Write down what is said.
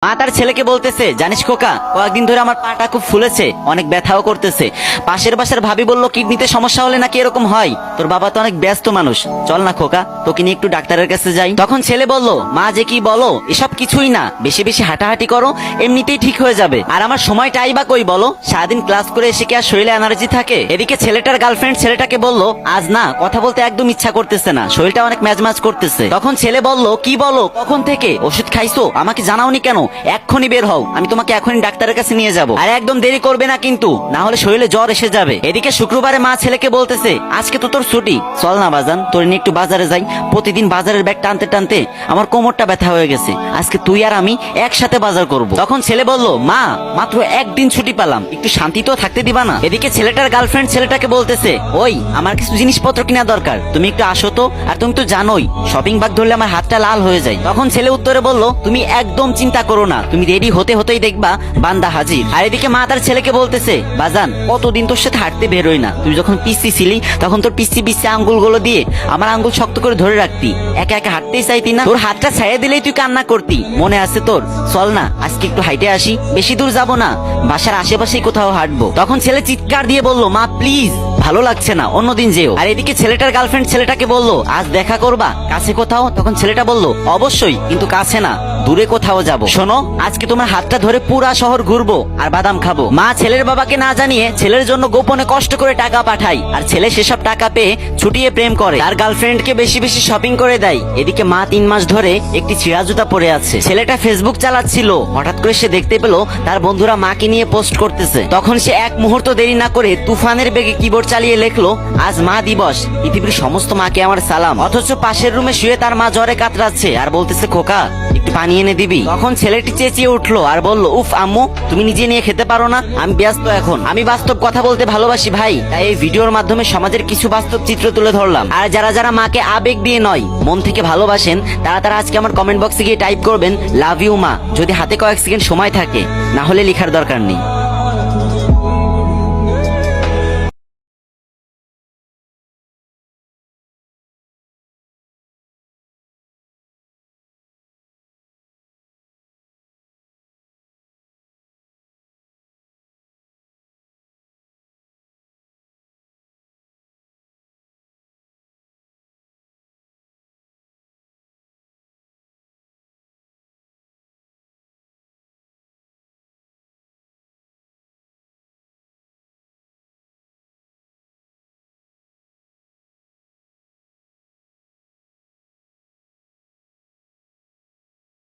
মা তার ছেলেকে বলতেছে, জানিস খোকা, কয়েকদিন ধরে আমার পাটা খুব ফুলেছে, অনেক ব্যথাও করতেছে। পাশের বাসার ভাবি বলল কিডনিতে সমস্যা হলে নাকি এরকম হয়। তোর বাবা তো অনেক ব্যস্ত মানুষ, চল না খোকা তোকে নিয়ে একটু ডাক্তারের কাছে যাই। তখন ছেলে বলল, মা যে কি বলো, এসব কিছুই না, বেশি বেশি হাঁটাহাঁটি করো, এমনিতেই ঠিক হয়ে যাবে। আর আমার সময়টাই বা কই বলো, সারাদিন ক্লাস করে এসে কি আর শরীরে এনার্জি থাকে? এদিকে ছেলেটার গার্লফ্রেন্ড ছেলেটাকে বলল, আজ না কথা বলতে একদম ইচ্ছা করতেছে না, শরীরটা অনেক ম্যাজম্যাজ করতেছে। তখন ছেলে বলল, কি বলো, কখন থেকে ওষুধ খাইছো, আমাকে জানাওনি কেন? এক্ষুনি বের হও, আমি তোমাকে এখনই ডাক্তারের কাছে নিয়ে যাবো। আর একদম দেরি করবে না কিন্তু, না হলে শরীরে জ্বর এসে যাবে। এদিকে শুক্রবারে মা ছেলেকে বলতেছে, আজকে তো তোর ছুটি, চল না বাজান, তোর নিয়ে একটু বাজারে যাই। প্রতিদিন বাজারের ব্যাগ টানতে টানতে আমার কোমরটা ব্যথা হয়ে গেছে, আজকে তুই আর আমি একসাথে বাজার করব। তখন ছেলে বলল, মা মাত্র একদিন ছুটি পেলাম, একটু শান্তি তো থাকতে দিবা না? এদিকে ছেলেটার গার্লফ্রেন্ড ছেলেটাকে বলতেছে, ওই আমার কিছু জিনিসপত্র কিনা দরকার, তুমি একটু আসো তো। আর তুমি তো জানোই শপিং ব্যাগ ধরলে আমার হাতটা লাল হয়ে যায়। তখন ছেলে উত্তরে বলল, তুমি একদম চিন্তা করো না, তুমি রেডি হতে হতেই দেখবা বান্দা হাজির। আর এদিকে মা তার ছেলেকে বলতেছে, বাজান কতদিন তোর সাথে হাঁটতে বেরোই না, তুই যখন পিসি ছিলি তখন তোর পিসি পিসি আঙ্গুলগুলো দিয়ে আমার আঙ্গুল শক্ত করে ধরে রাখতি, একা একা হাঁটতেই চাইতি না, তোর হাতটা ছেড়ে দিলেই তুই কান্না করতি, মনে আছে তোর? চল না আজকে একটু হাইটে আসি, বেশি দূর যাব না, বাসার আশেপাশেই কোথাও হাঁটবো। তখন ছেলে চিৎকার দিয়ে বলল, মা প্লিজ, ভালো লাগছে না, অন্যদিন যেও। আর এদিকে ছেলেটার গার্লফ্রেন্ড ছেলেটাকে বলল, আজ দেখা করবা কাছে কোথাও? তখন ছেলেটা বলল, অবশ্যই, কিন্তু কাছে না, দূরে কোথাও যাব। শোনো, আজকে তোমার হাতটা ধরে পুরা শহর ঘুরবো আর বাদাম খাবো। মা ছেলের বাবাকে না জানিয়ে ছেলের জন্য গোপনে কষ্ট করে টাকা পাঠায়, আর ছেলে সেসব টাকা পেয়ে ছুটিয়ে প্রেম করে, তার গার্লফ্রেন্ডকে বেশি বেশি শপিং করে দেয়। এদিকে মা 3 মাস ধরে একটি ছিঁড়া জুতা পরে আছে। ছেলেটা ফেসবুক চালাচ্ছিল, হঠাৎ করে সে দেখতে পেল তার বন্ধুরা মাকে নিয়ে পোস্ট করতেছে। তখন সে এক মুহূর্ত দেরি না করে তুফানের বেগে কিবোর্ড চালিয়ে লেখলো, আজ মা দিবস, পৃথিবীর সমস্ত মাকে আমার সালাম। অথচ পাশের রুমে শুয়ে তার মা জ্বরে কাতরাচ্ছে আর বলতেছে, খোকা একটু পানি এনে দিবি? তখন ছেলেটি চেঁচিয়ে উঠলো আর বলল, উফ আম্মু, তুমি নিজে নিয়ে খেতে পারো না? আমি ব্যস্ত এখন, আমি বাস্তব কথা বলতে ভালোবাসি ভাই, তাই এই ভিডিওর মাধ্যমে সমাজের কিছু বাস্তব চিত্র তুলে ধরলাম। আর যারা যারা মাকে আবেগ দিয়ে নয় মন থেকে ভালোবাসেন, তারা আজকে আমার কমেন্ট বক্সে গিয়ে টাইপ করবেন লাভ ইউ মা, যদি হাতে কয়েক সেকেন্ড সময় থাকে, না হলে লেখার দরকার নেই।